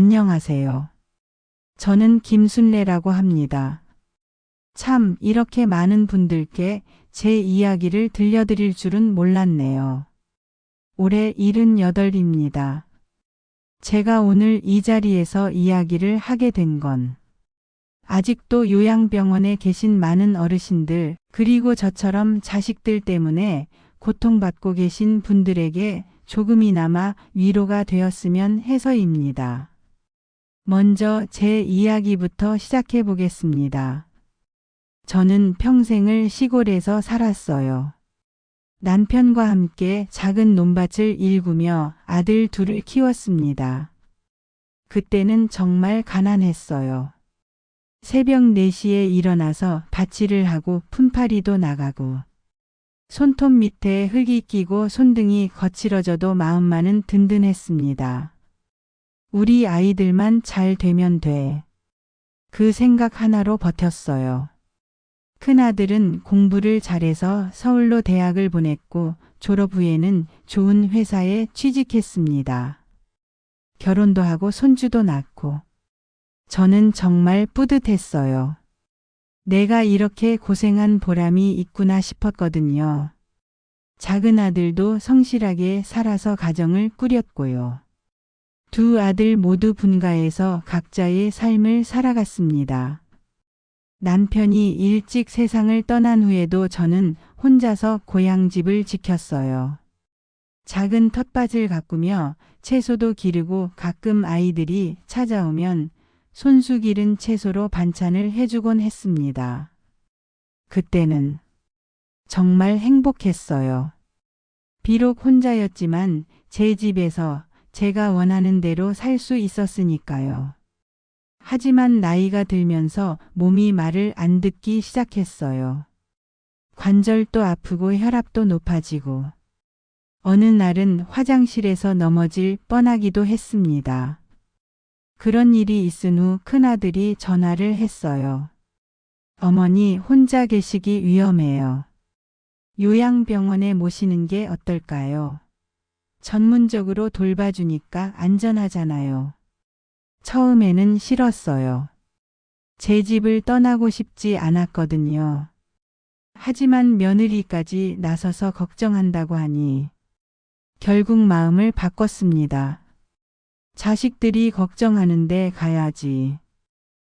안녕하세요. 저는 김순례라고 합니다. 참, 이렇게 많은 분들께 제 이야기를 들려드릴 줄은 몰랐네요. 올해 78입니다. 제가 오늘 이 자리에서 이야기를 하게 된 건 아직도 요양병원에 계신 많은 어르신들, 그리고 저처럼 자식들 때문에 고통받고 계신 분들에게 조금이나마 위로가 되었으면 해서입니다. 먼저 제 이야기부터 시작해 보겠습니다. 저는 평생을 시골에서 살았어요. 남편과 함께 작은 논밭을 일구며 아들 둘을 키웠습니다. 그때는 정말 가난했어요. 새벽 4시에 일어나서 밭일을 하고 품팔이도 나가고 손톱 밑에 흙이 끼고 손등이 거칠어져도 마음만은 든든했습니다. 우리 아이들만 잘 되면 돼. 그 생각 하나로 버텼어요. 큰아들은 공부를 잘해서 서울로 대학을 보냈고 졸업 후에는 좋은 회사에 취직했습니다. 결혼도 하고 손주도 낳고 저는 정말 뿌듯했어요. 내가 이렇게 고생한 보람이 있구나 싶었거든요. 작은 아들도 성실하게 살아서 가정을 꾸렸고요. 두 아들 모두 분가해서 각자의 삶을 살아갔습니다. 남편이 일찍 세상을 떠난 후에도 저는 혼자서 고향집을 지켰어요. 작은 텃밭을 가꾸며 채소도 기르고 가끔 아이들이 찾아오면 손수 기른 채소로 반찬을 해주곤 했습니다. 그때는 정말 행복했어요. 비록 혼자였지만 제 집에서 제가 원하는 대로 살 수 있었으니까요. 하지만 나이가 들면서 몸이 말을 안 듣기 시작했어요. 관절도 아프고 혈압도 높아지고 어느 날은 화장실에서 넘어질 뻔하기도 했습니다. 그런 일이 있은 후 큰아들이 전화를 했어요. 어머니 혼자 계시기 위험해요. 요양병원에 모시는 게 어떨까요? 전문적으로 돌봐주니까 안전하잖아요. 처음에는 싫었어요. 제 집을 떠나고 싶지 않았거든요. 하지만 며느리까지 나서서 걱정한다고 하니 결국 마음을 바꿨습니다. 자식들이 걱정하는데 가야지.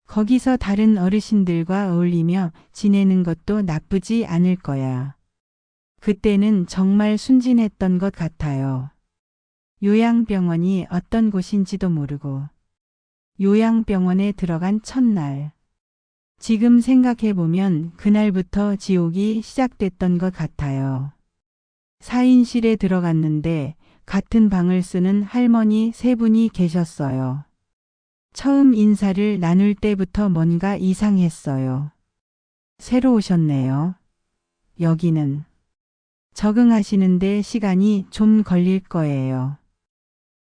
거기서 다른 어르신들과 어울리며 지내는 것도 나쁘지 않을 거야. 그때는 정말 순진했던 것 같아요. 요양병원이 어떤 곳인지도 모르고 요양병원에 들어간 첫날. 지금 생각해보면 그날부터 지옥이 시작됐던 것 같아요. 4인실에 들어갔는데 같은 방을 쓰는 할머니 3분이 계셨어요. 처음 인사를 나눌 때부터 뭔가 이상했어요. 새로 오셨네요. 여기는 적응하시는데 시간이 좀 걸릴 거예요.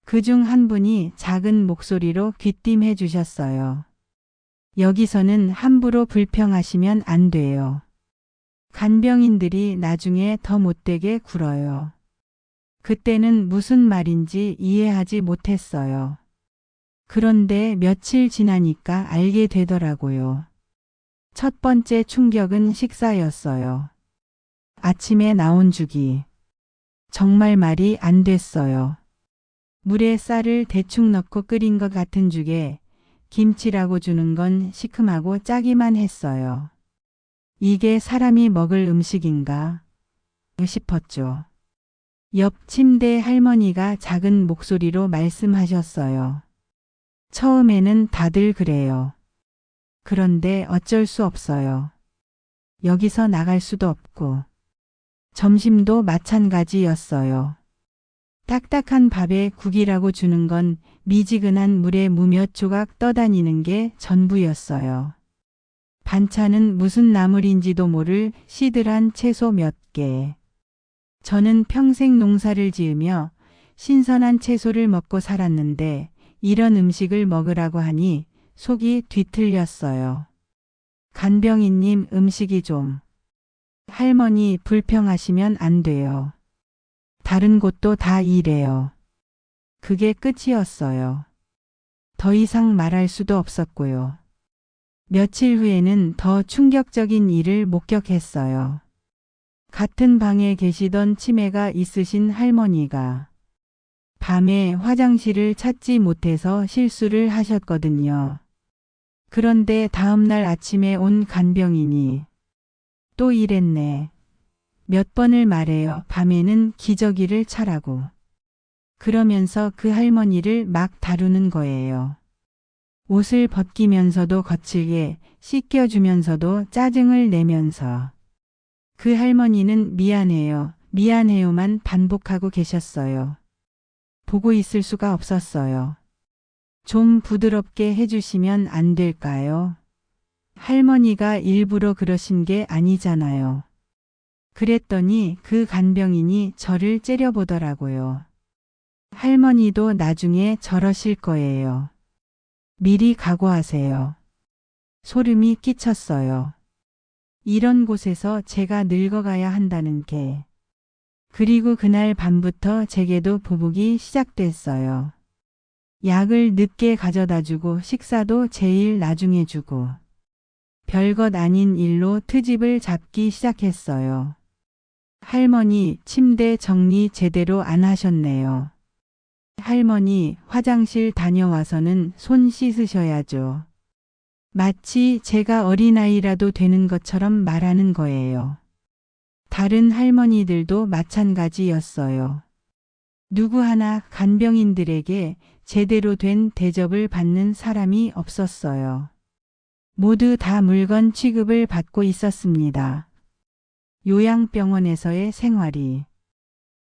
그중 한 분이 작은 목소리로 귀띔해 주셨어요. 여기서는 함부로 불평하시면 안 돼요. 간병인들이 나중에 더 못되게 굴어요. 그때는 무슨 말인지 이해하지 못했어요. 그런데 며칠 지나니까 알게 되더라고요. 첫 번째 충격은 식사였어요. 아침에 나온 죽이 정말 말이 안 됐어요. 물에 쌀을 대충 넣고 끓인 것 같은 죽에 김치라고 주는 건 시큼하고 짜기만 했어요. 이게 사람이 먹을 음식인가 싶었죠. 옆 침대 할머니가 작은 목소리로 말씀하셨어요. 처음에는 다들 그래요. 그런데 어쩔 수 없어요. 여기서 나갈 수도 없고. 점심도 마찬가지였어요. 딱딱한 밥에 국이라고 주는 건 미지근한 물에 무 몇 조각 떠다니는 게 전부였어요. 반찬은 무슨 나물인지도 모를 시들한 채소 몇 개. 저는 평생 농사를 지으며 신선한 채소를 먹고 살았는데 이런 음식을 먹으라고 하니 속이 뒤틀렸어요. 간병인님 음식이 좀. 할머니 불평하시면 안 돼요. 다른 곳도 다 이래요. 그게 끝이었어요. 더 이상 말할 수도 없었고요. 며칠 후에는 더 충격적인 일을 목격했어요. 같은 방에 계시던 치매가 있으신 할머니가 밤에 화장실을 찾지 못해서 실수를 하셨거든요. 그런데 다음날 아침에 온 간병인이 또 이랬네. 몇 번을 말해요. 밤에는 기저귀를 차라고. 그러면서 그 할머니를 막 다루는 거예요. 옷을 벗기면서도 거칠게 씻겨주면서도 짜증을 내면서 그 할머니는 미안해요, 미안해요만 반복하고 계셨어요. 보고 있을 수가 없었어요. 좀 부드럽게 해주시면 안 될까요? 할머니가 일부러 그러신 게 아니잖아요. 그랬더니 그 간병인이 저를 째려보더라고요. 할머니도 나중에 저러실 거예요. 미리 각오하세요. 소름이 끼쳤어요. 이런 곳에서 제가 늙어가야 한다는 게. 그리고 그날 밤부터 제게도 보복이 시작됐어요. 약을 늦게 가져다 주고 식사도 제일 나중에 주고 별것 아닌 일로 트집을 잡기 시작했어요. 할머니 침대 정리 제대로 안 하셨네요. 할머니 화장실 다녀와서는 손 씻으셔야죠. 마치 제가 어린아이라도 되는 것처럼 말하는 거예요. 다른 할머니들도 마찬가지였어요. 누구 하나 간병인들에게 제대로 된 대접을 받는 사람이 없었어요. 모두 다 물건 취급을 받고 있었습니다. 요양병원에서의 생활이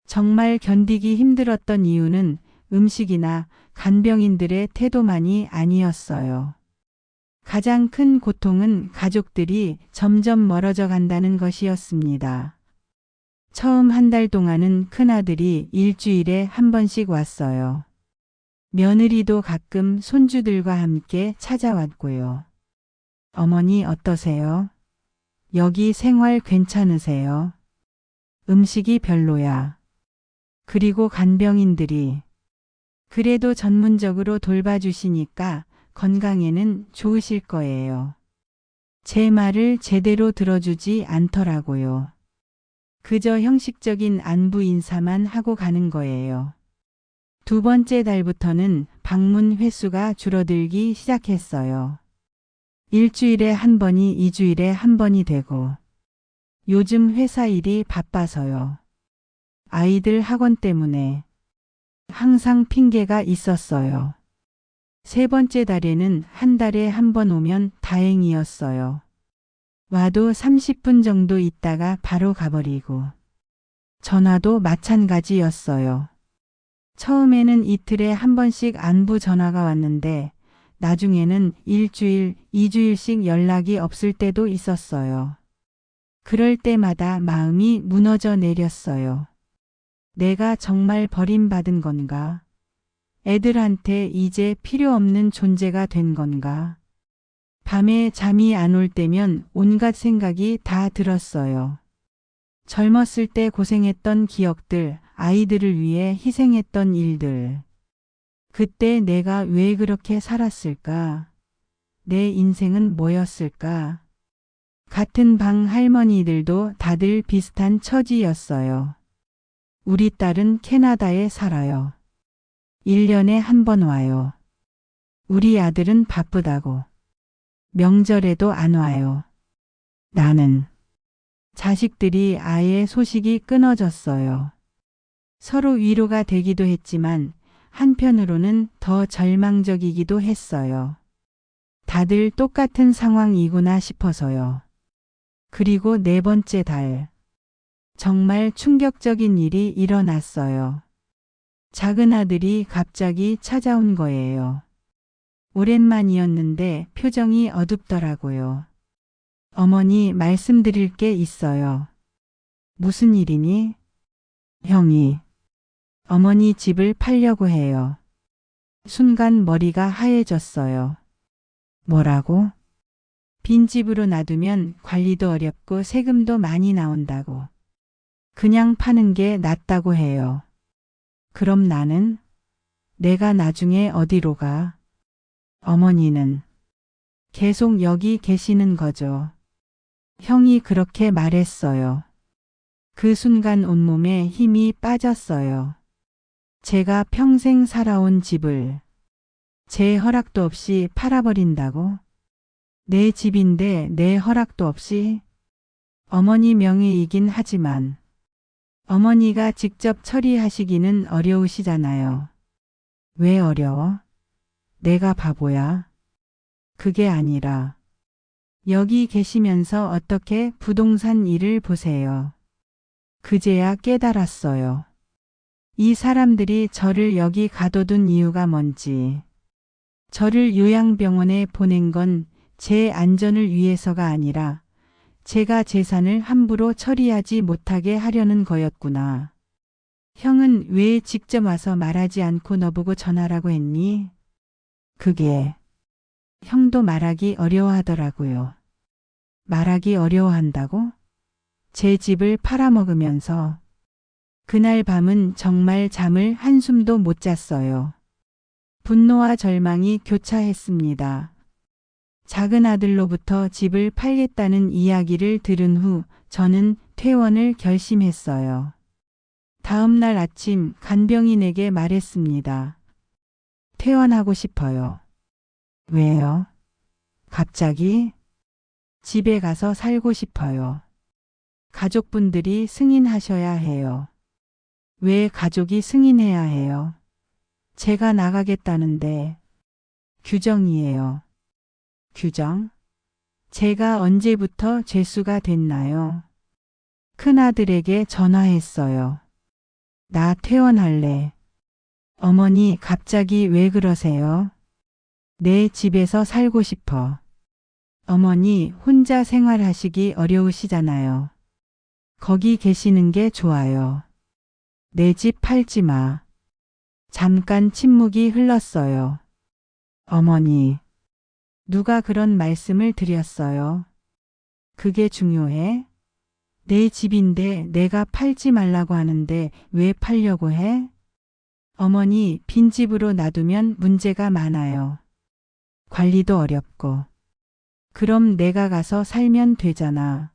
정말 견디기 힘들었던 이유는 음식이나 간병인들의 태도만이 아니었어요. 가장 큰 고통은 가족들이 점점 멀어져 간다는 것이었습니다. 처음 한 달 동안은 큰아들이 일주일에 한 번씩 왔어요. 며느리도 가끔 손주들과 함께 찾아왔고요. 어머니 어떠세요? 여기 생활 괜찮으세요? 음식이 별로야. 그리고 간병인들이 그래도 전문적으로 돌봐주시니까 건강에는 좋으실 거예요. 제 말을 제대로 들어주지 않더라고요. 그저 형식적인 안부 인사만 하고 가는 거예요. 두 번째 달부터는 방문 횟수가 줄어들기 시작했어요. 일주일에 한 번이 2주일에 한 번이 되고 요즘 회사 일이 바빠서요. 아이들 학원 때문에 항상 핑계가 있었어요. 세 번째 달에는 한 달에 한 번 오면 다행이었어요. 와도 30분 정도 있다가 바로 가버리고 전화도 마찬가지였어요. 처음에는 이틀에 한 번씩 안부 전화가 왔는데 나중에는 일주일, 2주일씩 연락이 없을 때도 있었어요. 그럴 때마다 마음이 무너져 내렸어요. 내가 정말 버림받은 건가? 애들한테 이제 필요 없는 존재가 된 건가? 밤에 잠이 안 올 때면 온갖 생각이 다 들었어요. 젊었을 때 고생했던 기억들, 아이들을 위해 희생했던 일들. 그때 내가 왜 그렇게 살았을까? 내 인생은 뭐였을까? 같은 방 할머니들도 다들 비슷한 처지였어요. 우리 딸은 캐나다에 살아요. 1년에 한 번 와요. 우리 아들은 바쁘다고. 명절에도 안 와요. 나는 자식들이 아예 소식이 끊어졌어요. 서로 위로가 되기도 했지만 한편으로는 더 절망적이기도 했어요. 다들 똑같은 상황이구나 싶어서요. 그리고 네 번째 달. 정말 충격적인 일이 일어났어요. 작은 아들이 갑자기 찾아온 거예요. 오랜만이었는데 표정이 어둡더라고요. 어머니 말씀드릴 게 있어요. 무슨 일이니? 형이 어머니 집을 팔려고 해요. 순간 머리가 하얘졌어요. 뭐라고? 빈집으로 놔두면 관리도 어렵고 세금도 많이 나온다고. 그냥 파는 게 낫다고 해요. 그럼 나는? 내가 나중에 어디로 가? 어머니는 계속 여기 계시는 거죠. 형이 그렇게 말했어요. 그 순간 온몸에 힘이 빠졌어요. 제가 평생 살아온 집을 제 허락도 없이 팔아버린다고? 내 집인데 내 허락도 없이? 어머니 명의이긴 하지만 어머니가 직접 처리하시기는 어려우시잖아요. 왜 어려워? 내가 바보야? 그게 아니라 여기 계시면서 어떻게 부동산 일을 보세요. 그제야 깨달았어요. 이 사람들이 저를 여기 가둬둔 이유가 뭔지. 저를 요양병원에 보낸 건 제 안전을 위해서가 아니라 제가 재산을 함부로 처리하지 못하게 하려는 거였구나. 형은 왜 직접 와서 말하지 않고 너보고 전화라고 했니? 그게 형도 말하기 어려워하더라고요. 말하기 어려워한다고? 제 집을 팔아먹으면서 그날 밤은 정말 잠을 한숨도 못 잤어요. 분노와 절망이 교차했습니다. 작은 아들로부터 집을 팔겠다는 이야기를 들은 후 저는 퇴원을 결심했어요. 다음 날 아침 간병인에게 말했습니다. 퇴원하고 싶어요. 왜요? 갑자기? 집에 가서 살고 싶어요. 가족분들이 승인하셔야 해요. 왜 가족이 승인해야 해요? 제가 나가겠다는데. 규정이에요. 규정? 제가 언제부터 죄수가 됐나요? 큰아들에게 전화했어요. 나 퇴원할래. 어머니 갑자기 왜 그러세요? 내 집에서 살고 싶어. 어머니 혼자 생활하시기 어려우시잖아요. 거기 계시는 게 좋아요. 내 집 팔지 마. 잠깐 침묵이 흘렀어요. 어머니, 누가 그런 말씀을 드렸어요? 그게 중요해? 내 집인데 내가 팔지 말라고 하는데 왜 팔려고 해? 어머니, 빈집으로 놔두면 문제가 많아요. 관리도 어렵고. 그럼 내가 가서 살면 되잖아.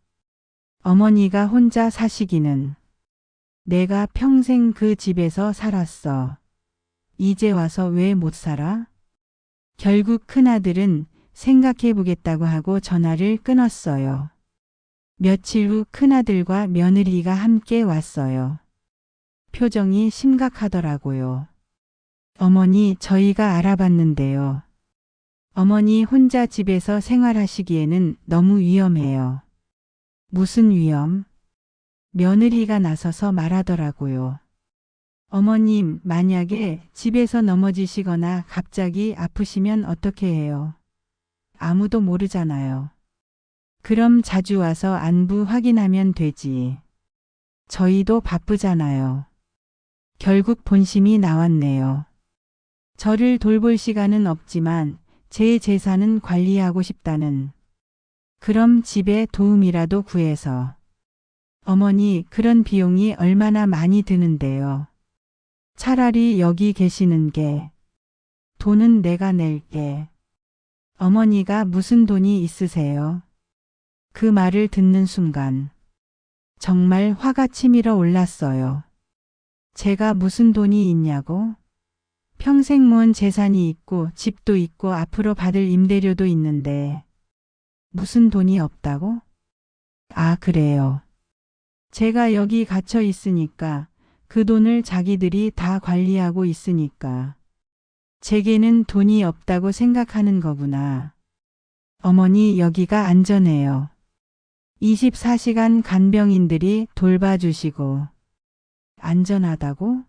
어머니가 혼자 사시기는. 내가 평생 그 집에서 살았어. 이제 와서 왜 못 살아? 결국 큰아들은 생각해보겠다고 하고 전화를 끊었어요. 며칠 후 큰아들과 며느리가 함께 왔어요. 표정이 심각하더라고요. 어머니, 저희가 알아봤는데요. 어머니 혼자 집에서 생활하시기에는 너무 위험해요. 무슨 위험? 며느리가 나서서 말하더라고요. 어머님, 만약에 집에서 넘어지시거나 갑자기 아프시면 어떻게 해요? 아무도 모르잖아요. 그럼 자주 와서 안부 확인하면 되지. 저희도 바쁘잖아요. 결국 본심이 나왔네요. 저를 돌볼 시간은 없지만 제 재산은 관리하고 싶다는. 그럼 집에 도움이라도 구해서. 어머니, 그런 비용이 얼마나 많이 드는데요. 차라리 여기 계시는 게. 돈은 내가 낼게. 어머니가 무슨 돈이 있으세요? 그 말을 듣는 순간 정말 화가 치밀어 올랐어요. 제가 무슨 돈이 있냐고? 평생 모은 재산이 있고 집도 있고 앞으로 받을 임대료도 있는데 무슨 돈이 없다고? 아, 그래요. 제가 여기 갇혀 있으니까 그 돈을 자기들이 다 관리하고 있으니까 제게는 돈이 없다고 생각하는 거구나. 어머니, 여기가 안전해요. 24시간 간병인들이 돌봐주시고. 안전하다고?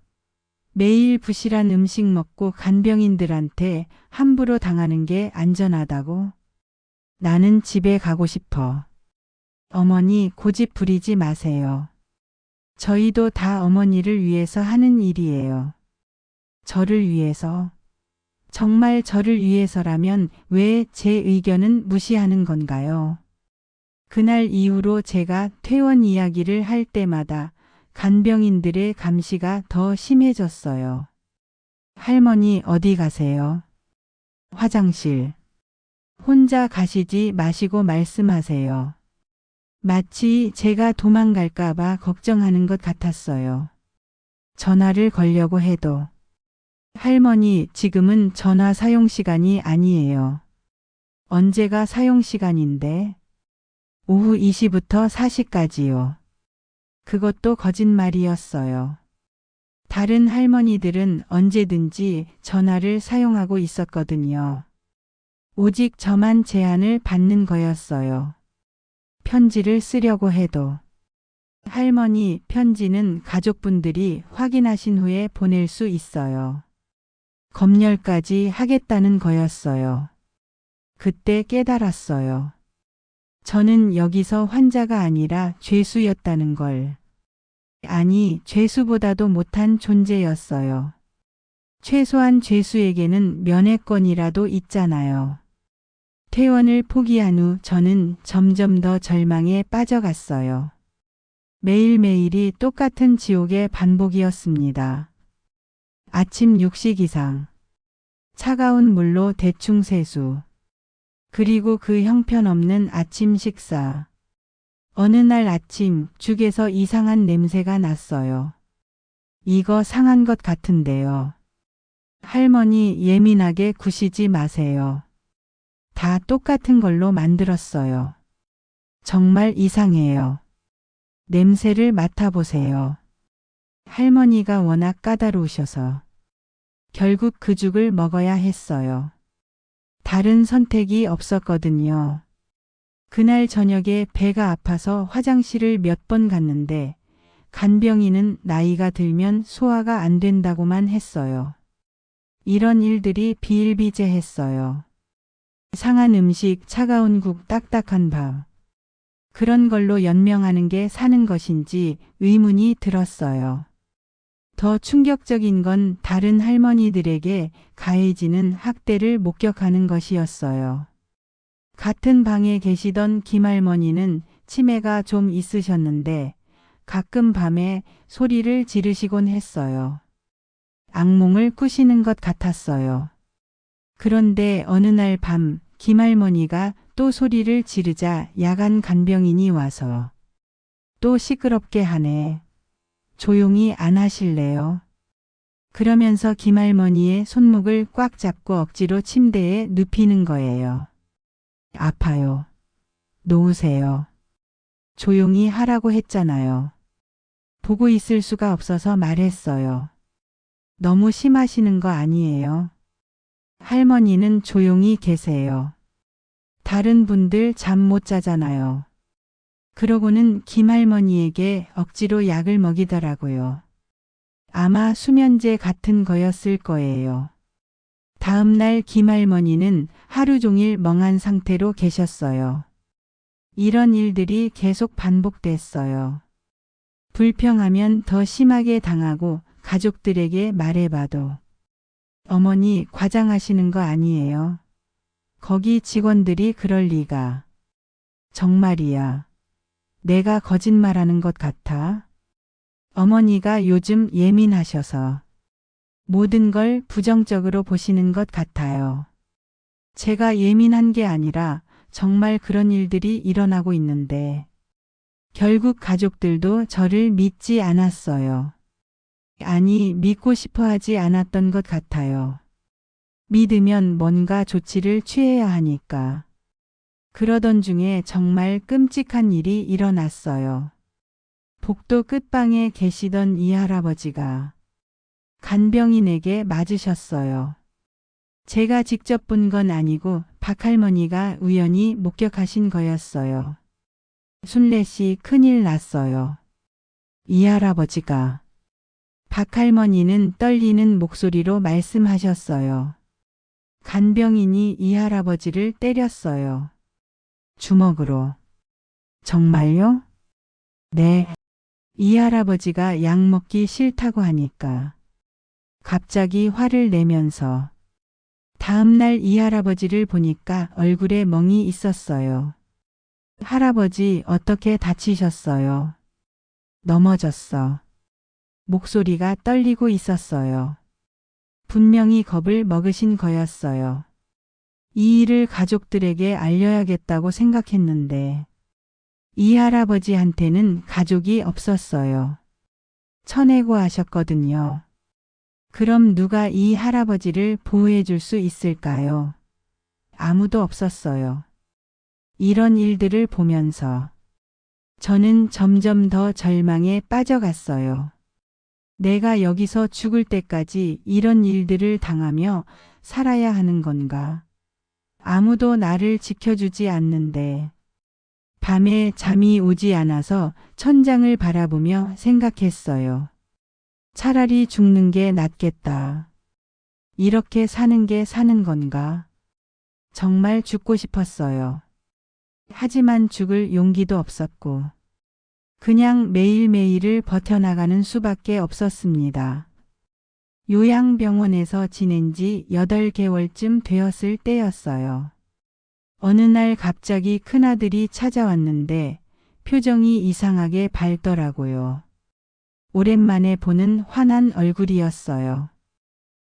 매일 부실한 음식 먹고 간병인들한테 함부로 당하는 게 안전하다고? 나는 집에 가고 싶어. 어머니, 고집 부리지 마세요. 저희도 다 어머니를 위해서 하는 일이에요. 저를 위해서? 정말 저를 위해서라면 왜 제 의견은 무시하는 건가요? 그날 이후로 제가 퇴원 이야기를 할 때마다 간병인들의 감시가 더 심해졌어요. 할머니, 어디 가세요? 화장실. 혼자 가시지 마시고 말씀하세요. 마치 제가 도망갈까봐 걱정하는 것 같았어요. 전화를 걸려고 해도 할머니, 지금은 전화 사용 시간이 아니에요. 언제가 사용 시간인데? 오후 2시부터 4시까지요. 그것도 거짓말이었어요. 다른 할머니들은 언제든지 전화를 사용하고 있었거든요. 오직 저만 제한을 받는 거였어요. 편지를 쓰려고 해도. 할머니, 편지는 가족분들이 확인하신 후에 보낼 수 있어요. 검열까지 하겠다는 거였어요. 그때 깨달았어요. 저는 여기서 환자가 아니라 죄수였다는 걸. 아니, 죄수보다도 못한 존재였어요. 최소한 죄수에게는 면회권이라도 있잖아요. 퇴원을 포기한 후 저는 점점 더 절망에 빠져갔어요. 매일매일이 똑같은 지옥의 반복이었습니다. 아침 육식 이상, 차가운 물로 대충 세수, 그리고 그 형편없는 아침 식사. 어느 날 아침 죽에서 이상한 냄새가 났어요. 이거 상한 것 같은데요. 할머니, 예민하게 구시지 마세요. 다 똑같은 걸로 만들었어요. 정말 이상해요. 냄새를 맡아보세요. 할머니가 워낙 까다로우셔서 결국 그 죽을 먹어야 했어요. 다른 선택이 없었거든요. 그날 저녁에 배가 아파서 화장실을 몇 번 갔는데 간병인은 나이가 들면 소화가 안 된다고만 했어요. 이런 일들이 비일비재했어요. 상한 음식, 차가운 국, 딱딱한 밥. 그런 걸로 연명하는 게 사는 것인지 의문이 들었어요. 더 충격적인 건 다른 할머니들에게 가해지는 학대를 목격하는 것이었어요. 같은 방에 계시던 김할머니는 치매가 좀 있으셨는데 가끔 밤에 소리를 지르시곤 했어요. 악몽을 꾸시는 것 같았어요. 그런데 어느 날 밤 김할머니가 또 소리를 지르자 야간 간병인이 와서 또 시끄럽게 하네. 조용히 안 하실래요? 그러면서 김할머니의 손목을 꽉 잡고 억지로 침대에 눕히는 거예요. 아파요. 놓으세요. 조용히 하라고 했잖아요. 보고 있을 수가 없어서 말했어요. 너무 심하시는 거 아니에요? 할머니는 조용히 계세요. 다른 분들 잠 못 자잖아요. 그러고는 김할머니에게 억지로 약을 먹이더라고요. 아마 수면제 같은 거였을 거예요. 다음 날 김할머니는 하루 종일 멍한 상태로 계셨어요. 이런 일들이 계속 반복됐어요. 불평하면 더 심하게 당하고 가족들에게 말해봐도 어머니 과장하시는 거 아니에요? 거기 직원들이 그럴 리가. 정말이야. 내가 거짓말하는 것 같아? 어머니가 요즘 예민하셔서 모든 걸 부정적으로 보시는 것 같아요. 제가 예민한 게 아니라 정말 그런 일들이 일어나고 있는데 결국 가족들도 저를 믿지 않았어요. 아니, 믿고 싶어 하지 않았던 것 같아요. 믿으면 뭔가 조치를 취해야 하니까. 그러던 중에 정말 끔찍한 일이 일어났어요. 복도 끝방에 계시던 이 할아버지가 간병인에게 맞으셨어요. 제가 직접 본 건 아니고 박할머니가 우연히 목격하신 거였어요. 순례씨, 큰일 났어요. 이 할아버지가. 박할머니는 떨리는 목소리로 말씀하셨어요. 간병인이 이 할아버지를 때렸어요. 주먹으로. 정말요? 네. 이 할아버지가 약 먹기 싫다고 하니까 갑자기 화를 내면서 다음날 이 할아버지를 보니까 얼굴에 멍이 있었어요. 할아버지 어떻게 다치셨어요? 넘어졌어. 목소리가 떨리고 있었어요. 분명히 겁을 먹으신 거였어요. 이 일을 가족들에게 알려야겠다고 생각했는데 이 할아버지한테는 가족이 없었어요. 쳐내고 하셨거든요. 그럼 누가 이 할아버지를 보호해 줄 수 있을까요? 아무도 없었어요. 이런 일들을 보면서 저는 점점 더 절망에 빠져갔어요. 내가 여기서 죽을 때까지 이런 일들을 당하며 살아야 하는 건가? 아무도 나를 지켜주지 않는데 밤에 잠이 오지 않아서 천장을 바라보며 생각했어요. 차라리 죽는 게 낫겠다. 이렇게 사는 게 사는 건가? 정말 죽고 싶었어요. 하지만 죽을 용기도 없었고 그냥 매일매일을 버텨나가는 수밖에 없었습니다. 요양병원에서 지낸 지 8개월쯤 되었을 때였어요. 어느 날 갑자기 큰아들이 찾아왔는데 표정이 이상하게 밝더라고요. 오랜만에 보는 환한 얼굴이었어요.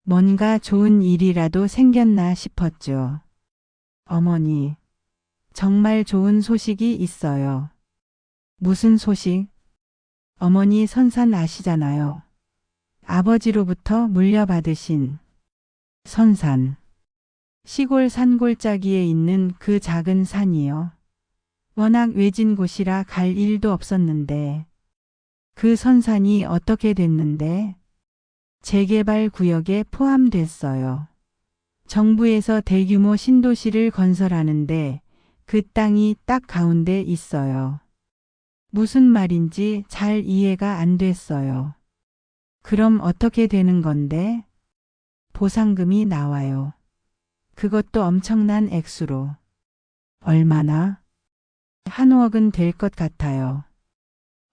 뭔가 좋은 일이라도 생겼나 싶었죠. 어머니, 정말 좋은 소식이 있어요. 무슨 소식? 어머니 선산 아시잖아요. 아버지로부터 물려받으신 선산. 시골 산골짜기에 있는 그 작은 산이요. 워낙 외진 곳이라 갈 일도 없었는데 그 선산이 어떻게 됐는데 재개발 구역에 포함됐어요. 정부에서 대규모 신도시를 건설하는데 그 땅이 딱 가운데 있어요. 무슨 말인지 잘 이해가 안 됐어요. 그럼 어떻게 되는 건데? 보상금이 나와요. 그것도 엄청난 액수로. 얼마나? 한 5억은 될 것 같아요.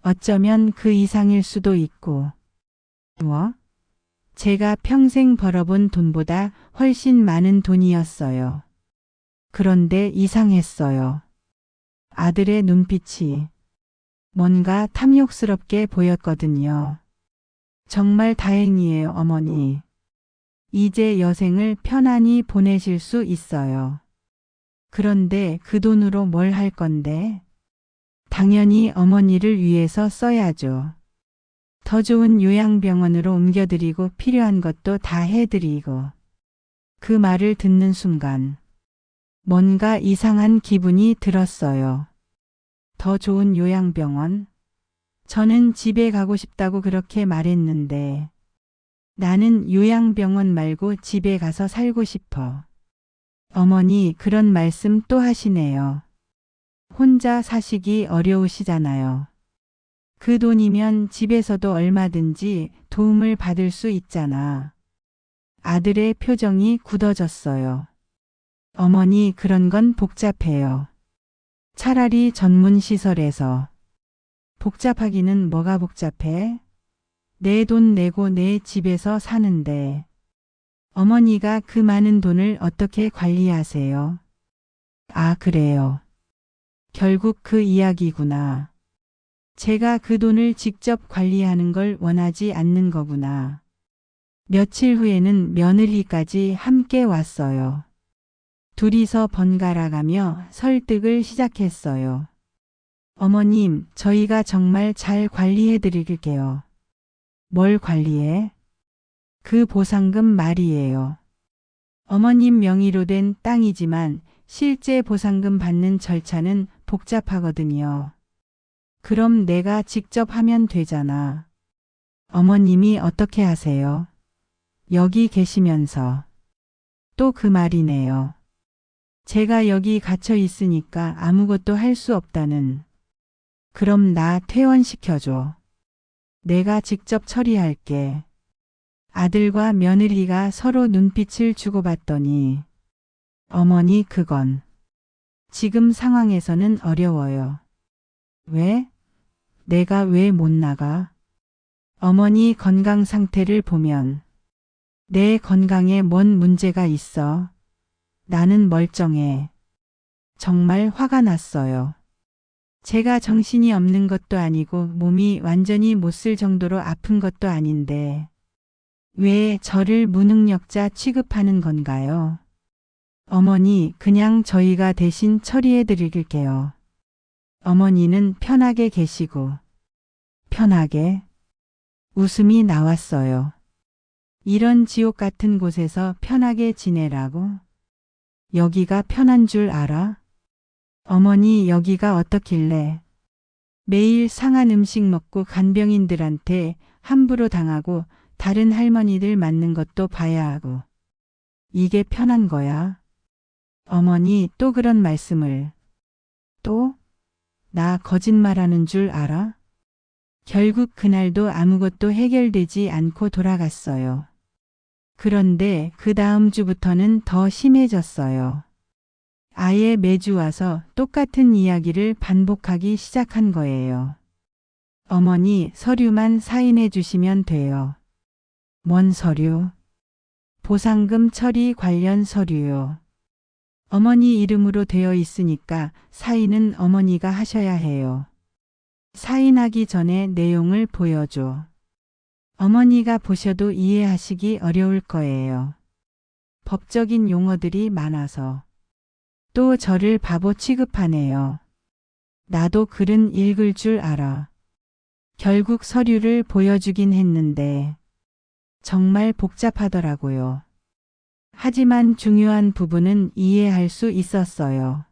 어쩌면 그 이상일 수도 있고. 뭐? 제가 평생 벌어본 돈보다 훨씬 많은 돈이었어요. 그런데 이상했어요. 아들의 눈빛이 뭔가 탐욕스럽게 보였거든요. 정말 다행이에요, 어머니. 이제 여생을 편안히 보내실 수 있어요. 그런데 그 돈으로 뭘 할 건데? 당연히 어머니를 위해서 써야죠. 더 좋은 요양병원으로 옮겨드리고 필요한 것도 다 해드리고. 그 말을 듣는 순간 뭔가 이상한 기분이 들었어요. 더 좋은 요양병원? 저는 집에 가고 싶다고 그렇게 말했는데 나는 요양병원 말고 집에 가서 살고 싶어. 어머니 그런 말씀 또 하시네요. 혼자 사시기 어려우시잖아요. 그 돈이면 집에서도 얼마든지 도움을 받을 수 있잖아. 아들의 표정이 굳어졌어요. 어머니 그런 건 복잡해요. 차라리 전문시설에서. 복잡하기는 뭐가 복잡해? 내 돈 내고 내 집에서 사는데 어머니가 그 많은 돈을 어떻게 관리하세요? 아, 그래요. 결국 그 이야기구나. 제가 그 돈을 직접 관리하는 걸 원하지 않는 거구나. 며칠 후에는 며느리까지 함께 왔어요. 둘이서 번갈아가며 설득을 시작했어요. 어머님, 저희가 정말 잘 관리해 드릴게요. 뭘 관리해? 그 보상금 말이에요. 어머님 명의로 된 땅이지만 실제 보상금 받는 절차는 복잡하거든요. 그럼 내가 직접 하면 되잖아. 어머님이 어떻게 하세요? 여기 계시면서. 또 그 말이네요. 제가 여기 갇혀 있으니까 아무것도 할 수 없다는. 그럼 나 퇴원시켜줘. 내가 직접 처리할게. 아들과 며느리가 서로 눈빛을 주고받더니 어머니 그건 지금 상황에서는 어려워요. 왜? 내가 왜 못 나가? 어머니 건강 상태를 보면 내 건강에 뭔 문제가 있어? 나는 멀쩡해. 정말 화가 났어요. 제가 정신이 없는 것도 아니고 몸이 완전히 못 쓸 정도로 아픈 것도 아닌데 왜 저를 무능력자 취급하는 건가요? 어머니, 그냥 저희가 대신 처리해 드릴게요. 어머니는 편하게 계시고. 편하게? 웃음이 나왔어요. 이런 지옥 같은 곳에서 편하게 지내라고? 여기가 편한 줄 알아? 어머니, 여기가 어떻길래? 매일 상한 음식 먹고 간병인들한테 함부로 당하고 다른 할머니들 맞는 것도 봐야 하고. 이게 편한 거야? 어머니, 또 그런 말씀을. 또? 나 거짓말하는 줄 알아? 결국 그날도 아무것도 해결되지 않고 돌아갔어요. 그런데 그 다음 주부터는 더 심해졌어요. 아예 매주 와서 똑같은 이야기를 반복하기 시작한 거예요. 어머니, 서류만 사인해 주시면 돼요. 뭔 서류? 보상금 처리 관련 서류요. 어머니 이름으로 되어 있으니까 사인은 어머니가 하셔야 해요. 사인하기 전에 내용을 보여줘. 어머니가 보셔도 이해하시기 어려울 거예요. 법적인 용어들이 많아서. 또 저를 바보 취급하네요. 나도 글은 읽을 줄 알아. 결국 서류를 보여주긴 했는데 정말 복잡하더라고요. 하지만 중요한 부분은 이해할 수 있었어요.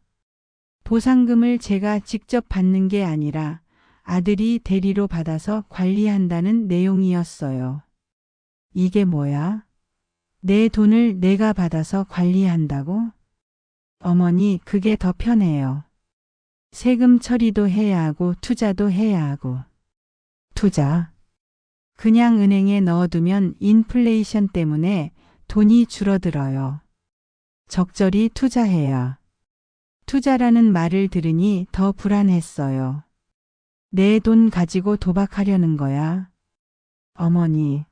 보상금을 제가 직접 받는 게 아니라 아들이 대리로 받아서 관리한다는 내용이었어요. 이게 뭐야? 내 돈을 내가 받아서 관리한다고? 어머니, 그게 더 편해요. 세금 처리도 해야 하고 투자도 해야 하고. 투자? 그냥 은행에 넣어두면 인플레이션 때문에 돈이 줄어들어요. 적절히 투자해야. 투자라는 말을 들으니 더 불안했어요. 내 돈 가지고 도박하려는 거야? 어머니,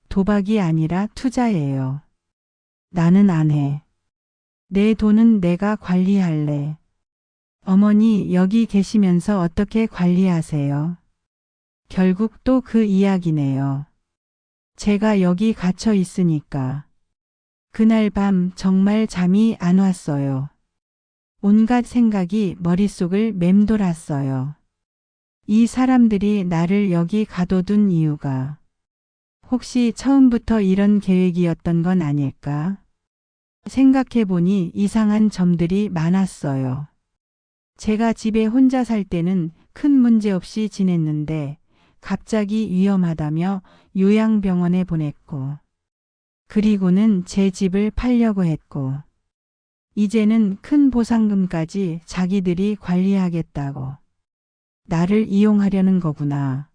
도박이 아니라 투자예요. 나는 안 해. 내 돈은 내가 관리할래. 어머니, 여기 계시면서 어떻게 관리하세요? 결국 또 그 이야기네요. 제가 여기 갇혀 있으니까. 그날 밤 정말 잠이 안 왔어요. 온갖 생각이 머릿속을 맴돌았어요. 이 사람들이 나를 여기 가둬둔 이유가 혹시 처음부터 이런 계획이었던 건 아닐까? 생각해보니 이상한 점들이 많았어요. 제가 집에 혼자 살 때는 큰 문제 없이 지냈는데 갑자기 위험하다며 요양병원에 보냈고, 그리고는 제 집을 팔려고 했고, 이제는 큰 보상금까지 자기들이 관리하겠다고. 나를 이용하려는 거구나.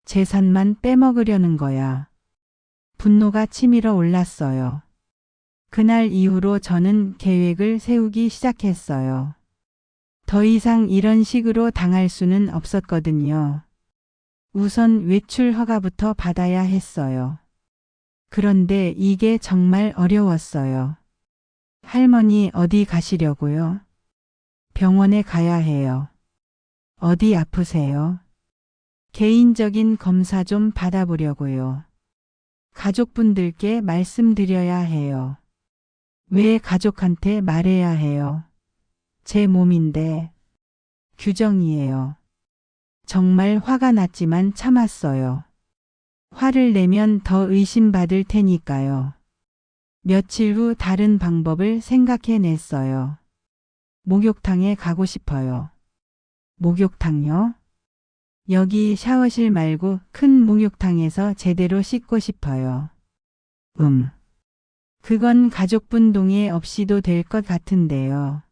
재산만 빼먹으려는 거야. 분노가 치밀어 올랐어요. 그날 이후로 저는 계획을 세우기 시작했어요. 더 이상 이런 식으로 당할 수는 없었거든요. 우선 외출 허가부터 받아야 했어요. 그런데 이게 정말 어려웠어요. 할머니, 어디 가시려고요? 병원에 가야 해요. 어디 아프세요? 개인적인 검사 좀 받아보려고요. 가족분들께 말씀드려야 해요. 왜 가족한테 말해야 해요? 제 몸인데. 규정이에요. 정말 화가 났지만 참았어요. 화를 내면 더 의심받을 테니까요. 며칠 후 다른 방법을 생각해냈어요. 목욕탕에 가고 싶어요. 목욕탕요? 여기 샤워실 말고 큰 목욕탕에서 제대로 씻고 싶어요. 그건 가족분 동의 없이도 될 것 같은데요.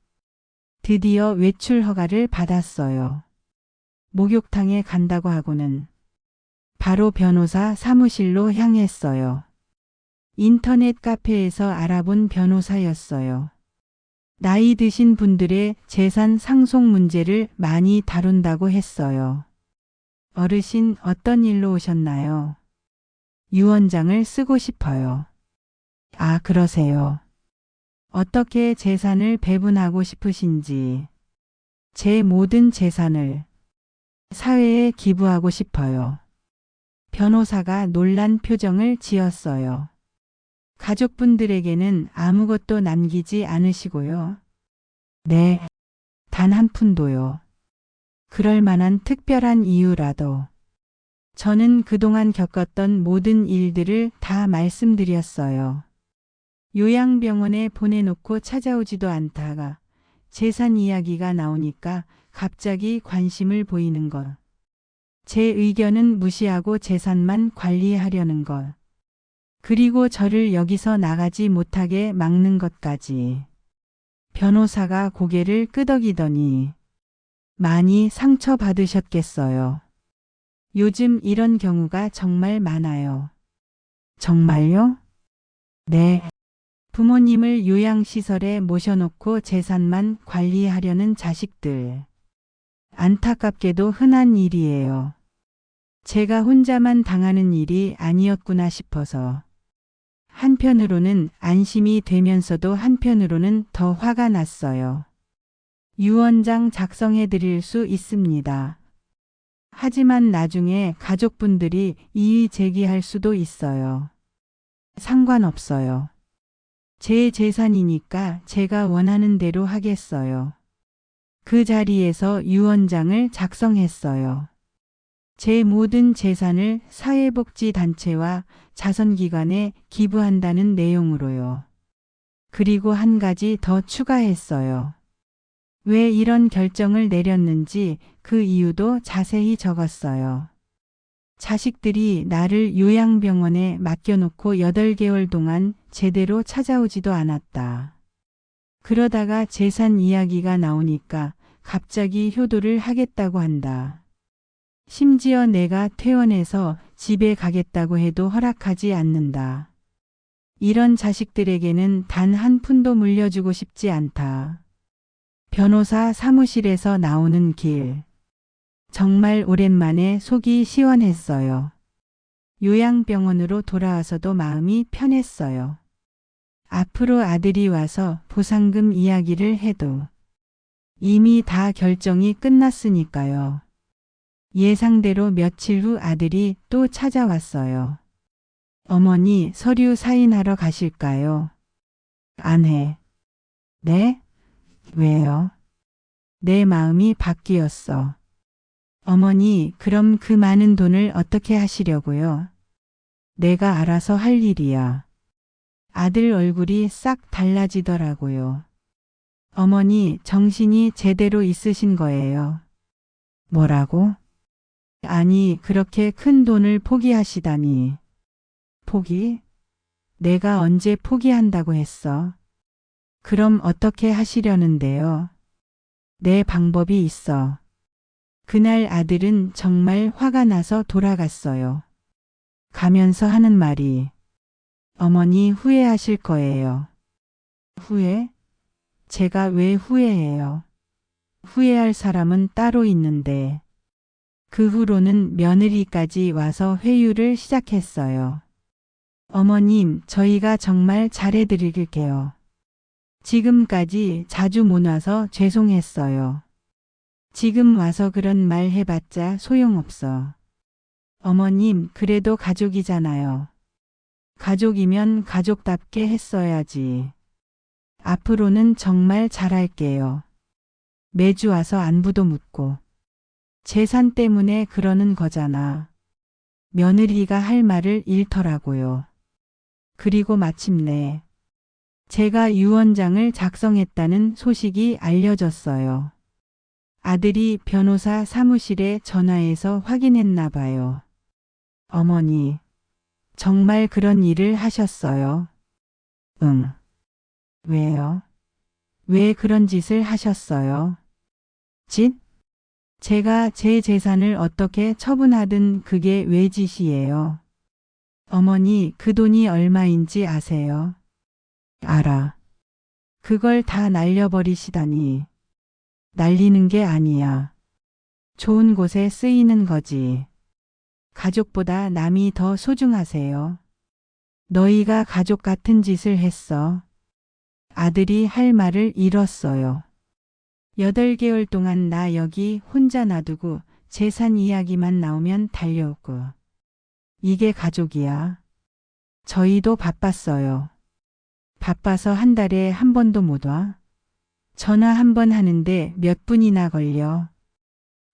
드디어 외출 허가를 받았어요. 목욕탕에 간다고 하고는 바로 변호사 사무실로 향했어요. 인터넷 카페에서 알아본 변호사였어요. 나이 드신 분들의 재산 상속 문제를 많이 다룬다고 했어요. 어르신, 어떤 일로 오셨나요? 유언장을 쓰고 싶어요. 아, 그러세요. 어떻게 재산을 배분하고 싶으신지. 제 모든 재산을 사회에 기부하고 싶어요. 변호사가 놀란 표정을 지었어요. 가족분들에게는 아무것도 남기지 않으시고요. 네, 단 한 푼도요. 그럴 만한 특별한 이유라도. 저는 그동안 겪었던 모든 일들을 다 말씀드렸어요. 요양병원에 보내놓고 찾아오지도 않다가 재산 이야기가 나오니까 갑자기 관심을 보이는 것. 제 의견은 무시하고 재산만 관리하려는 것. 그리고 저를 여기서 나가지 못하게 막는 것까지. 변호사가 고개를 끄덕이더니 많이 상처받으셨겠어요. 요즘 이런 경우가 정말 많아요. 정말요? 네. 부모님을 요양시설에 모셔놓고 재산만 관리하려는 자식들. 안타깝게도 흔한 일이에요. 제가 혼자만 당하는 일이 아니었구나 싶어서. 한편으로는 안심이 되면서도 한편으로는 더 화가 났어요. 유언장 작성해 드릴 수 있습니다. 하지만 나중에 가족분들이 이의 제기할 수도 있어요. 상관없어요. 제 재산이니까 제가 원하는 대로 하겠어요. 그 자리에서 유언장을 작성했어요. 제 모든 재산을 사회복지단체와 자선기관에 기부한다는 내용으로요. 그리고 한 가지 더 추가했어요. 왜 이런 결정을 내렸는지 그 이유도 자세히 적었어요. 자식들이 나를 요양병원에 맡겨놓고 8개월 동안 제대로 찾아오지도 않았다. 그러다가 재산 이야기가 나오니까 갑자기 효도를 하겠다고 한다. 심지어 내가 퇴원해서 집에 가겠다고 해도 허락하지 않는다. 이런 자식들에게는 단 한 푼도 물려주고 싶지 않다. 변호사 사무실에서 나오는 길. 정말 오랜만에 속이 시원했어요. 요양병원으로 돌아와서도 마음이 편했어요. 앞으로 아들이 와서 보상금 이야기를 해도 이미 다 결정이 끝났으니까요. 예상대로 며칠 후 아들이 또 찾아왔어요. 어머니 서류 사인하러 가실까요? 안 해. 네? 왜요? 내 마음이 바뀌었어. 어머니, 그럼 그 많은 돈을 어떻게 하시려고요? 내가 알아서 할 일이야. 아들 얼굴이 싹 달라지더라고요. 어머니, 정신이 제대로 있으신 거예요. 뭐라고? 아니, 그렇게 큰 돈을 포기하시다니. 포기? 내가 언제 포기한다고 했어? 그럼 어떻게 하시려는데요? 내 방법이 있어. 그날 아들은 정말 화가 나서 돌아갔어요. 가면서 하는 말이 어머니 후회하실 거예요. 후회? 제가 왜 후회해요? 후회할 사람은 따로 있는데. 그 후로는 며느리까지 와서 회유를 시작했어요. 어머님, 저희가 정말 잘해드릴게요. 지금까지 자주 못 와서 죄송했어요. 지금 와서 그런 말 해봤자 소용없어. 어머님, 그래도 가족이잖아요. 가족이면 가족답게 했어야지. 앞으로는 정말 잘할게요. 매주 와서 안부도 묻고. 재산 때문에 그러는 거잖아. 며느리가 할 말을 잃더라고요. 그리고 마침내 제가 유언장을 작성했다는 소식이 알려졌어요. 아들이 변호사 사무실에 전화해서 확인했나 봐요. 어머니, 정말 그런 일을 하셨어요? 응. 왜요? 왜 그런 짓을 하셨어요? 짓? 제가 제 재산을 어떻게 처분하든 그게 왜 짓이에요? 어머니, 그 돈이 얼마인지 아세요? 알아. 그걸 다 날려버리시다니. 날리는 게 아니야. 좋은 곳에 쓰이는 거지. 가족보다 남이 더 소중하세요. 너희가 가족 같은 짓을 했어. 아들이 할 말을 잃었어요. 8개월 동안 나 여기 혼자 놔두고 재산 이야기만 나오면 달려오고. 이게 가족이야. 저희도 바빴어요. 바빠서 한 달에 한 번도 못 와. 전화 한 번 하는데 몇 분이나 걸려.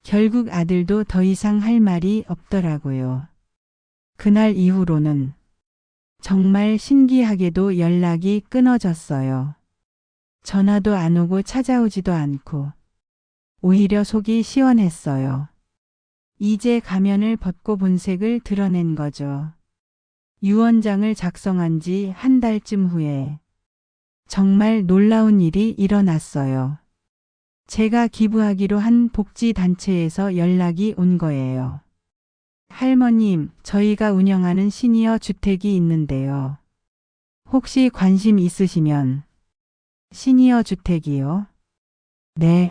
결국 아들도 더 이상 할 말이 없더라고요. 그날 이후로는 정말 신기하게도 연락이 끊어졌어요. 전화도 안 오고 찾아오지도 않고 오히려 속이 시원했어요. 이제 가면을 벗고 본색을 드러낸 거죠. 유언장을 작성한 지 한 달쯤 후에 정말 놀라운 일이 일어났어요. 제가 기부하기로 한 복지단체에서 연락이 온 거예요. 할머님, 저희가 운영하는 시니어 주택이 있는데요. 혹시 관심 있으시면. 시니어 주택이요? 네.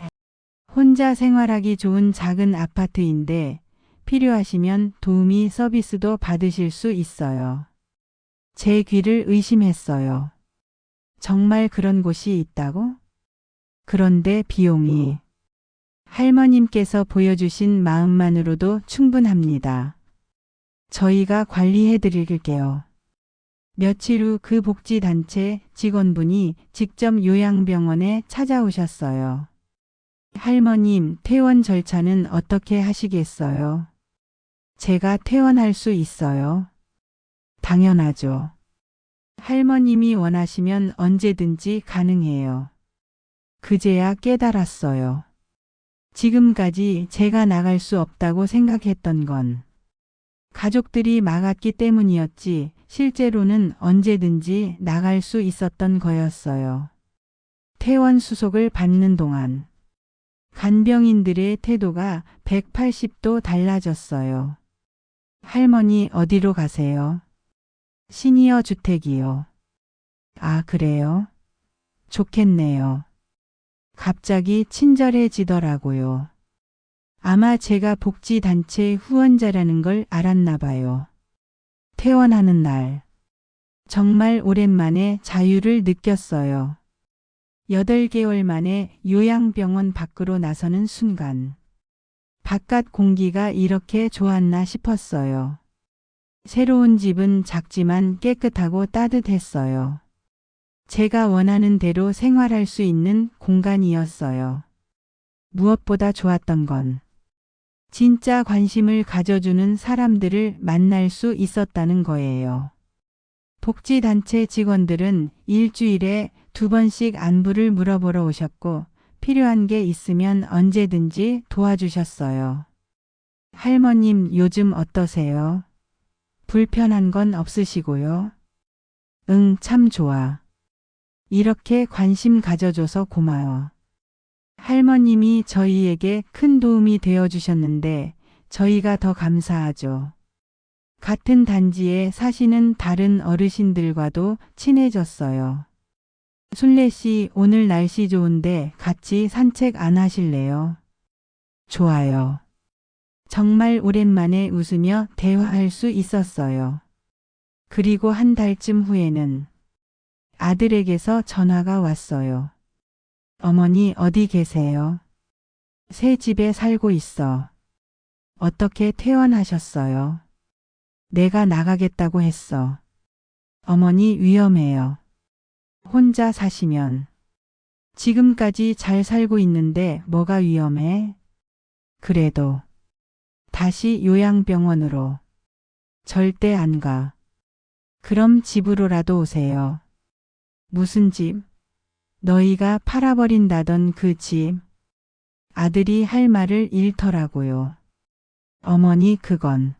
혼자 생활하기 좋은 작은 아파트인데 필요하시면 도우미 서비스도 받으실 수 있어요. 제 귀를 의심했어요. 정말 그런 곳이 있다고? 그런데 비용이 할머님께서 보여주신 마음만으로도 충분합니다. 저희가 관리해 드릴게요. 며칠 후 그 복지단체 직원분이 직접 요양병원에 찾아오셨어요. 할머님, 퇴원 절차는 어떻게 하시겠어요? 제가 퇴원할 수 있어요. 당연하죠. 할머님이 원하시면 언제든지 가능해요. 그제야 깨달았어요. 지금까지 제가 나갈 수 없다고 생각했던 건 가족들이 막았기 때문이었지 실제로는 언제든지 나갈 수 있었던 거였어요. 퇴원 수속을 받는 동안 간병인들의 태도가 180도 달라졌어요. 할머니 어디로 가세요? 시니어 주택이요. 아, 그래요? 좋겠네요. 갑자기 친절해지더라고요. 아마 제가 복지단체 후원자라는 걸 알았나 봐요. 퇴원하는 날, 정말 오랜만에 자유를 느꼈어요. 8개월 만에 요양병원 밖으로 나서는 순간, 바깥 공기가 이렇게 좋았나 싶었어요. 새로운 집은 작지만 깨끗하고 따뜻했어요. 제가 원하는 대로 생활할 수 있는 공간이었어요. 무엇보다 좋았던 건 진짜 관심을 가져주는 사람들을 만날 수 있었다는 거예요. 복지단체 직원들은 일주일에 2번씩 안부를 물어보러 오셨고 필요한 게 있으면 언제든지 도와주셨어요. 할머님 요즘 어떠세요? 불편한 건 없으시고요? 응, 참 좋아. 이렇게 관심 가져줘서 고마워. 할머님이 저희에게 큰 도움이 되어주셨는데 저희가 더 감사하죠. 같은 단지에 사시는 다른 어르신들과도 친해졌어요. 순례 씨, 오늘 날씨 좋은데 같이 산책 안 하실래요? 좋아요. 정말 오랜만에 웃으며 대화할 수 있었어요. 그리고 한 달쯤 후에는 아들에게서 전화가 왔어요. 어머니 어디 계세요? 새 집에 살고 있어. 어떻게 퇴원하셨어요? 내가 나가겠다고 했어. 어머니 위험해요. 혼자 사시면. 지금까지 잘 살고 있는데 뭐가 위험해? 그래도 다시 요양병원으로. 절대 안 가. 그럼 집으로라도 오세요. 무슨 집? 너희가 팔아버린다던 그 집. 아들이 할 말을 잃더라고요. 어머니 그건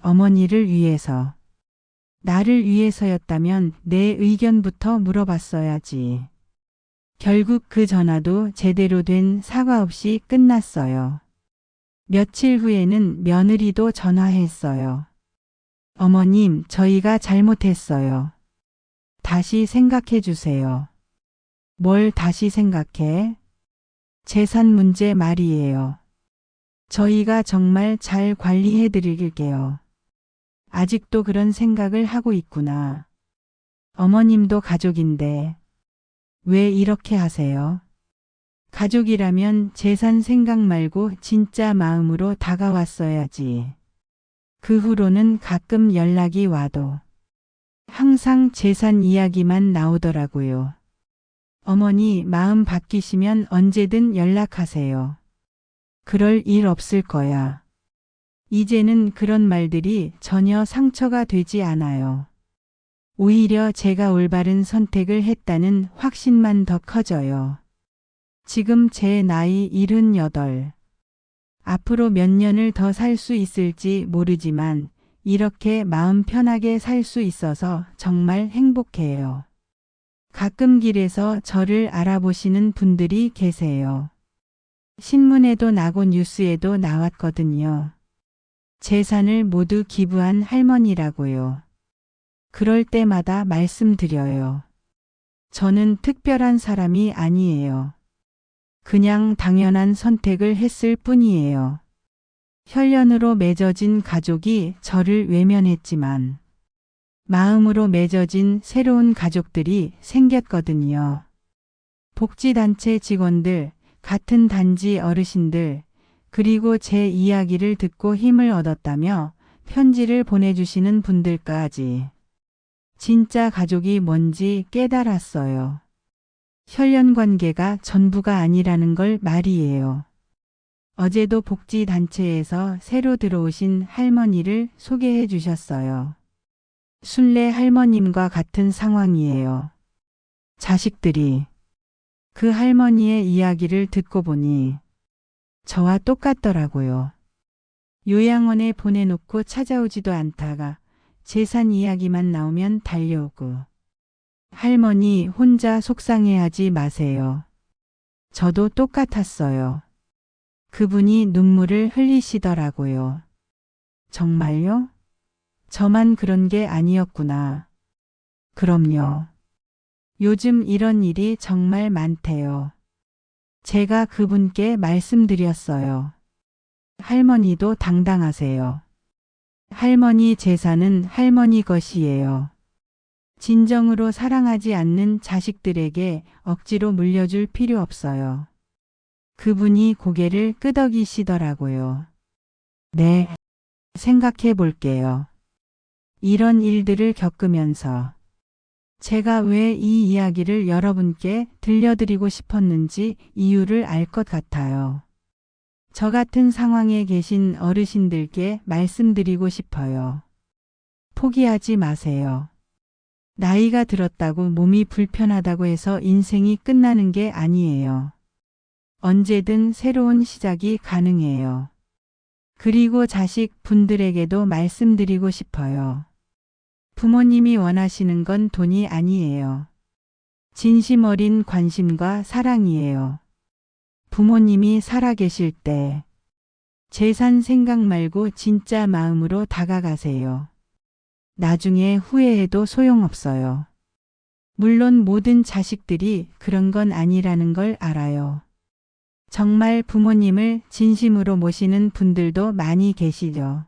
어머니를 위해서. 나를 위해서였다면 내 의견부터 물어봤어야지. 결국 그 전화도 제대로 된 사과 없이 끝났어요. 며칠 후에는 며느리도 전화했어요. 어머님, 저희가 잘못했어요. 다시 생각해 주세요. 뭘 다시 생각해? 재산 문제 말이에요. 저희가 정말 잘 관리해 드릴게요. 아직도 그런 생각을 하고 있구나. 어머님도 가족인데 왜 이렇게 하세요? 가족이라면 재산 생각 말고 진짜 마음으로 다가왔어야지. 그 후로는 가끔 연락이 와도 항상 재산 이야기만 나오더라고요. 어머니 마음 바뀌시면 언제든 연락하세요. 그럴 일 없을 거야. 이제는 그런 말들이 전혀 상처가 되지 않아요. 오히려 제가 올바른 선택을 했다는 확신만 더 커져요. 지금 제 나이 78. 앞으로 몇 년을 더 살 수 있을지 모르지만 이렇게 마음 편하게 살 수 있어서 정말 행복해요. 가끔 길에서 저를 알아보시는 분들이 계세요. 신문에도 나고 뉴스에도 나왔거든요. 재산을 모두 기부한 할머니라고요. 그럴 때마다 말씀드려요. 저는 특별한 사람이 아니에요. 그냥 당연한 선택을 했을 뿐이에요. 혈연으로 맺어진 가족이 저를 외면했지만 마음으로 맺어진 새로운 가족들이 생겼거든요. 복지단체 직원들, 같은 단지 어르신들, 그리고 제 이야기를 듣고 힘을 얻었다며 편지를 보내주시는 분들까지. 진짜 가족이 뭔지 깨달았어요. 혈연 관계가 전부가 아니라는 걸 말이에요. 어제도 복지단체에서 새로 들어오신 할머니를 소개해 주셨어요. 순례 할머님과 같은 상황이에요. 자식들이 그 할머니의 이야기를 듣고 보니 저와 똑같더라고요. 요양원에 보내놓고 찾아오지도 않다가 재산 이야기만 나오면 달려오고. 할머니 혼자 속상해하지 마세요. 저도 똑같았어요. 그분이 눈물을 흘리시더라고요. 정말요? 저만 그런 게 아니었구나. 그럼요. 요즘 이런 일이 정말 많대요. 제가 그분께 말씀드렸어요. 할머니도 당당하세요. 할머니 재산은 할머니 것이에요. 진정으로 사랑하지 않는 자식들에게 억지로 물려줄 필요 없어요. 그분이 고개를 끄덕이시더라고요. 네, 생각해 볼게요. 이런 일들을 겪으면서 제가 왜 이 이야기를 여러분께 들려드리고 싶었는지 이유를 알 것 같아요. 저 같은 상황에 계신 어르신들께 말씀드리고 싶어요. 포기하지 마세요. 나이가 들었다고 몸이 불편하다고 해서 인생이 끝나는 게 아니에요. 언제든 새로운 시작이 가능해요. 그리고 자식 분들에게도 말씀드리고 싶어요. 부모님이 원하시는 건 돈이 아니에요. 진심 어린 관심과 사랑이에요. 부모님이 살아계실 때 재산 생각 말고 진짜 마음으로 다가가세요. 나중에 후회해도 소용없어요. 물론 모든 자식들이 그런 건 아니라는 걸 알아요. 정말 부모님을 진심으로 모시는 분들도 많이 계시죠.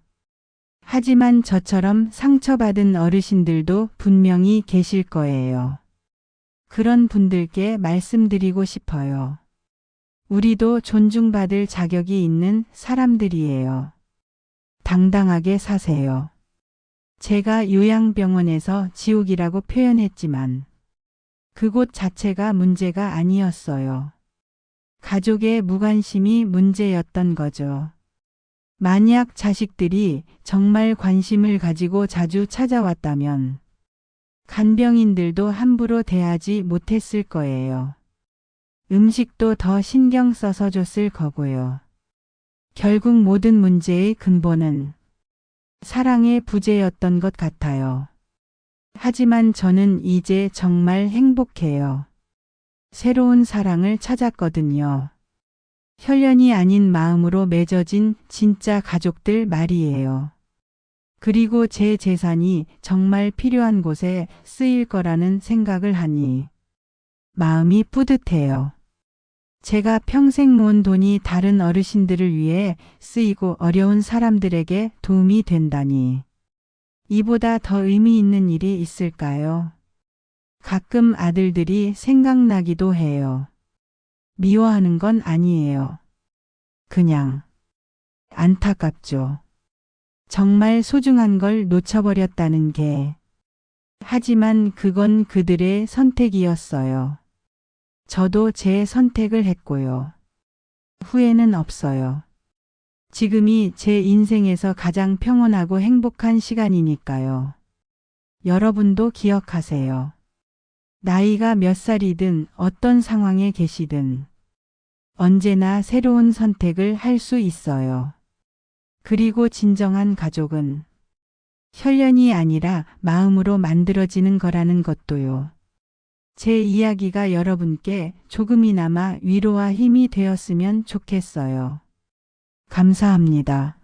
하지만 저처럼 상처받은 어르신들도 분명히 계실 거예요. 그런 분들께 말씀드리고 싶어요. 우리도 존중받을 자격이 있는 사람들이에요. 당당하게 사세요. 제가 요양병원에서 지옥이라고 표현했지만 그곳 자체가 문제가 아니었어요. 가족의 무관심이 문제였던 거죠. 만약 자식들이 정말 관심을 가지고 자주 찾아왔다면 간병인들도 함부로 대하지 못했을 거예요. 음식도 더 신경 써서 줬을 거고요. 결국 모든 문제의 근본은 사랑의 부재였던 것 같아요. 하지만 저는 이제 정말 행복해요. 새로운 사랑을 찾았거든요. 혈연이 아닌 마음으로 맺어진 진짜 가족들 말이에요. 그리고 제 재산이 정말 필요한 곳에 쓰일 거라는 생각을 하니 마음이 뿌듯해요. 제가 평생 모은 돈이 다른 어르신들을 위해 쓰이고 어려운 사람들에게 도움이 된다니. 이보다 더 의미 있는 일이 있을까요? 가끔 아들들이 생각나기도 해요. 미워하는 건 아니에요. 그냥 안타깝죠. 정말 소중한 걸 놓쳐버렸다는 게. 하지만 그건 그들의 선택이었어요. 저도 제 선택을 했고요. 후회는 없어요. 지금이 제 인생에서 가장 평온하고 행복한 시간이니까요. 여러분도 기억하세요. 나이가 몇 살이든 어떤 상황에 계시든 언제나 새로운 선택을 할 수 있어요. 그리고 진정한 가족은 혈연이 아니라 마음으로 만들어지는 거라는 것도요. 제 이야기가 여러분께 조금이나마 위로와 힘이 되었으면 좋겠어요. 감사합니다.